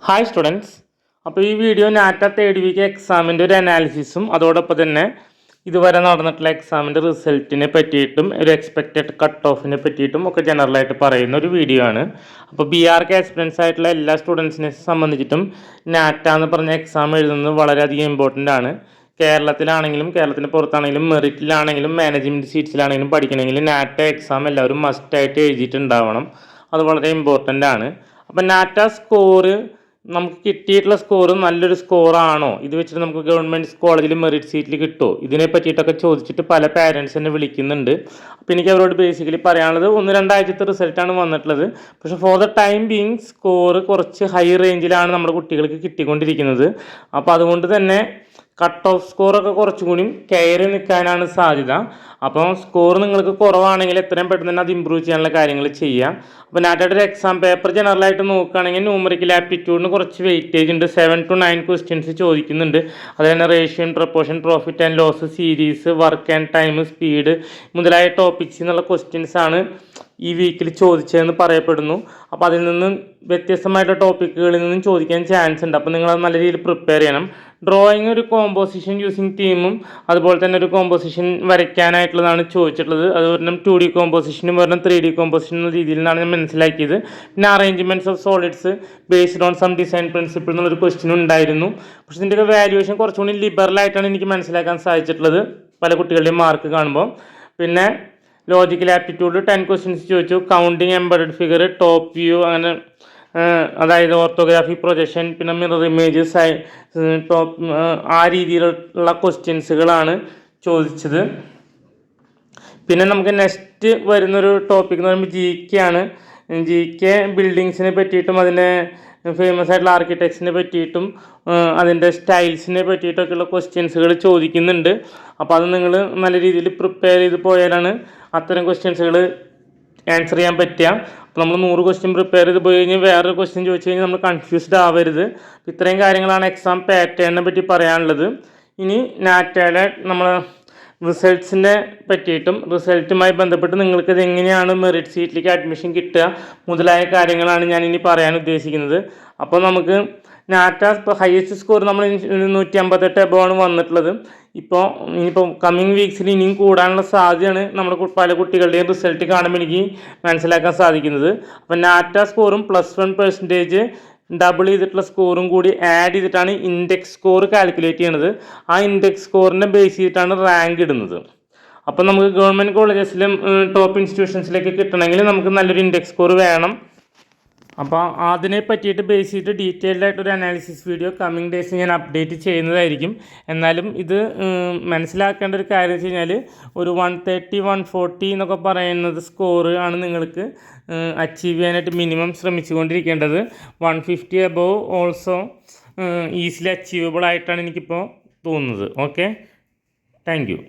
Hi students. അപ്പോൾ ഈ video നാറ്റ third week എക്സാമിൻ്റെ ഒരു അനാലിസിസും അതോടൊപ്പം തന്നെ ഇതുവരെ നടന്നിട്ടുള്ള എക്സാമിൻ്റെ റിസൾട്ടിനെ പറ്റിയിട്ടും ഒരു എക്സ്പെക്റ്റഡ് കട്ട് ഓഫിനെ പറ്റിയിട്ടും ഒക്കെ ജനറലായിട്ട് പറയുന്ന ഒരു വീഡിയോ ആണ്. അപ്പോൾ BRK ആസ്പിറൻസ് ആയിട്ടുള്ള എല്ലാ സ്റ്റുഡൻസിനെ സംബന്ധിച്ചിട്ടും നാറ്റ എന്ന് പറഞ്ഞ എക്സാം എഴുതുന്നത് വളരെയധികം ഇമ്പോർട്ടൻ്റ് ആണ്. കേരളത്തിലാണെങ്കിലും കേരളത്തിന് പുറത്താണെങ്കിലും മെറിറ്റിലാണെങ്കിലും മാനേജ്മെൻറ്റ് സീറ്റ്സിലാണെങ്കിലും പഠിക്കണമെങ്കിൽ നാറ്റ എക്സാം എല്ലാവരും മസ്റ്റായിട്ട് എഴുതിയിട്ടുണ്ടാവണം. അത് വളരെ ഇമ്പോർട്ടൻ്റ് ആണ്. അപ്പം നാറ്റ സ്കോറ് നമുക്ക് കിട്ടിയിട്ടുള്ള സ്കോർ നല്ലൊരു സ്കോറാണോ, ഇത് വെച്ചിട്ട് നമുക്ക് ഗവൺമെൻറ് കോളേജിൽ മെറിറ്റ് സീറ്റിൽ കിട്ടുമോ, ഇതിനെ പറ്റിയിട്ടൊക്കെ ചോദിച്ചിട്ട് പല പാരൻസ് എന്നെ വിളിക്കുന്നുണ്ട്. അപ്പോൾ എനിക്ക് അവരോട് ബേസിക്കലി പറയാനുള്ളത് 1-2 ആഴ്ചത്തെ റിസൾട്ടാണ് വന്നിട്ടുള്ളത്. പക്ഷേ for the time being score കുറച്ച് ഹൈ റേഞ്ചിലാണ് നമ്മുടെ കുട്ടികൾക്ക് കിട്ടിക്കൊണ്ടിരിക്കുന്നത്. അപ്പോൾ അതുകൊണ്ട് തന്നെ കട്ട് ഓഫ് സ്കോറൊക്കെ കുറച്ചും കൂടി കയറി നിൽക്കാനാണ് സാധ്യത. അപ്പോൾ സ്കോർ നിങ്ങൾക്ക് കുറവാണെങ്കിൽ എത്രയും പെട്ടെന്ന് തന്നെ അത് ഇമ്പ്രൂവ് ചെയ്യാനുള്ള കാര്യങ്ങൾ ചെയ്യാം. അപ്പോൾ നാറ്റയുടെ ഒരു എക്സാം പേപ്പർ ജനറലായിട്ട് നോക്കുകയാണെങ്കിൽ ന്യൂമറിക്കൽ ആപ്റ്റിറ്റ്യൂഡിന് കുറച്ച് വെയിറ്റേജ് ഉണ്ട്. 7 to 9 ക്വസ്റ്റ്യൻസ് ചോദിക്കുന്നുണ്ട്. അത് തന്നെ ratio, proportion, profit and loss, series, work and time, speed മുതലായ ടോപ്പിക്സ് എന്നുള്ള ക്വസ്റ്റ്യൻസ് ആണ് ഈ വീക്കിൽ ചോദിച്ചതെന്ന് പറയപ്പെടുന്നു. അപ്പോൾ അതിൽ നിന്ന് വ്യത്യസ്തമായിട്ടുള്ള ടോപ്പിക്കുകളിൽ നിന്നും ചോദിക്കാൻ ചാൻസ് ഉണ്ട്. അപ്പോൾ നിങ്ങളത് നല്ല രീതിയിൽ പ്രിപ്പയർ ചെയ്യണം. ഡ്രോയിങ് ഒരു കോമ്പോസിഷൻ യൂസിങ് തീമും അതുപോലെ തന്നെ ഒരു കോമ്പോസിഷൻ വരയ്ക്കാനായിട്ടുള്ളതാണ് ചോദിച്ചിട്ടുള്ളത്. അത് ഒരെണ്ണം 2D കോമ്പോസിഷനും ഒരെണ്ണം 3D കോമ്പോസിഷൻ എന്ന രീതിയിൽ നിന്നാണ് ഞാൻ മനസ്സിലാക്കിയത്. പിന്നെ arrangements of solids based on some design principle എന്നുള്ളൊരു ക്വസ്റ്റ്യൻ ഉണ്ടായിരുന്നു. പക്ഷേ ഇതിൻ്റെയൊക്കെ വാല്യുവേഷൻ കുറച്ചുകൂടി ലിബറലായിട്ടാണ് എനിക്ക് മനസ്സിലാക്കാൻ സാധിച്ചിട്ടുള്ളത് പല കുട്ടികളുടെയും മാർക്ക് കാണുമ്പോൾ. പിന്നെ ലോജിക്കൽ ആപ്റ്റിറ്റ്യൂഡ് 10 ക്വസ്റ്റ്യൻസ് ചോദിച്ചു. Counting, embedded figure, top view, അങ്ങനെ അതായത് ഓർത്തോഗ്രാഫി, പ്രൊജക്ഷൻ, പിന്നെ മിറർ ഇമേജ്, ടോപ്പ്, ആ രീതിയിലുള്ള ക്വസ്റ്റ്യൻസുകളാണ് ചോദിച്ചത്. പിന്നെ നമുക്ക് നെക്സ്റ്റ് വരുന്നൊരു ടോപ്പിക് എന്ന് പറയുമ്പോൾ GK ആണ്. GK ബിൽഡിങ്സിനെ പറ്റിയിട്ടും അതിൻ്റെ ഫേമസ് ആയിട്ടുള്ള ആർക്കിടെക്ട്സിനെ പറ്റിയിട്ടും അതിൻ്റെ സ്റ്റൈൽസിനെ പറ്റിയിട്ടൊക്കെയുള്ള ക്വസ്റ്റ്യൻസുകൾ ചോദിക്കുന്നുണ്ട്. അപ്പോൾ അത് നിങ്ങൾ നല്ല രീതിയിൽ പ്രിപ്പയർ ചെയ്ത് പോയാലാണ് അത്തരം ക്വസ്റ്റ്യൻസുകൾ ആൻസർ ചെയ്യാൻ പറ്റുക. അപ്പോൾ നമ്മൾ 100 ക്വസ്റ്റ്യൻ പ്രിപ്പയർ ചെയ്ത് പോയി കഴിഞ്ഞാൽ വേറൊരു ക്വസ്റ്റ്യൻ ചോദിച്ചു കഴിഞ്ഞാൽ നമ്മൾ കൺഫ്യൂസ്ഡ് ആവരുത്. ഇത്രയും കാര്യങ്ങളാണ് എക്സാം പാറ്റേണിനെ പറ്റി പറയാനുള്ളത്. ഇനി നാറ്റയുടെ നമ്മൾ റിസൾട്ട്സിനെ പറ്റിയിട്ടും റിസൾട്ടുമായി ബന്ധപ്പെട്ട് നിങ്ങൾക്കിത് എങ്ങനെയാണ് മെറിറ്റ് സീറ്റിലേക്ക് അഡ്മിഷൻ കിട്ടുക മുതലായ കാര്യങ്ങളാണ് ഞാൻ ഇനി പറയാൻ ഉദ്ദേശിക്കുന്നത്. അപ്പോൾ നമുക്ക് നാറ്റ ഇപ്പോൾ ഹയസ്റ്റ് സ്കോർ നമ്മൾ 158 എബോവാണ് വന്നിട്ടുള്ളത്. ഇനിയിപ്പോൾ കമ്മിങ് വീക്സിൽ ഇനിയും കൂടാനുള്ള സാധ്യതയാണ് നമ്മുടെ പല കുട്ടികളുടെയും റിസൾട്ട് കാണുമ്പോൾ എനിക്ക് മനസ്സിലാക്കാൻ സാധിക്കുന്നത്. അപ്പോൾ നാറ്റ സ്കോറും +1% ഡബിൾ ചെയ്തിട്ടുള്ള സ്കോറും കൂടി ആഡ് ചെയ്തിട്ടാണ് ഇൻഡെക്സ് സ്കോർ കാൽക്കുലേറ്റ് ചെയ്യണത്. ആ ഇൻഡെക്സ് സ്കോറിനെ ബേസ് ചെയ്തിട്ടാണ് റാങ്ക് ഇടുന്നത്. അപ്പോൾ നമുക്ക് ഗവൺമെൻറ് കോളേജസിലും ടോപ്പ് ഇൻസ്റ്റിറ്റ്യൂഷൻസിലേക്ക് കിട്ടണമെങ്കിൽ നമുക്ക് നല്ലൊരു ഇൻഡെക്സ് സ്കോർ വേണം. അപ്പോൾ അതിനെ പറ്റിയിട്ട് ബേസ് ചെയ്തിട്ട് ഡീറ്റെയിൽഡ് ആയിട്ടൊരു അനാലിസിസ് വീഡിയോ കമ്മിങ് ഡേയ്സ് ഞാൻ അപ്ഡേറ്റ് ചെയ്യുന്നതായിരിക്കും. എന്നാലും ഇത് മനസ്സിലാക്കേണ്ട ഒരു കാര്യം വെച്ച് കഴിഞ്ഞാൽ ഒരു 130, 140 എന്നൊക്കെ പറയുന്നത് സ്കോർ ആണ് നിങ്ങൾക്ക് അച്ചീവ് ചെയ്യാനായിട്ട് മിനിമം ശ്രമിച്ചുകൊണ്ടിരിക്കേണ്ടത്. 150 എബോവ് ഓൾസോ ഈസിലി അച്ചീവബിൾ ആയിട്ടാണ് എനിക്കിപ്പോൾ തോന്നുന്നത്. Okay, thank U.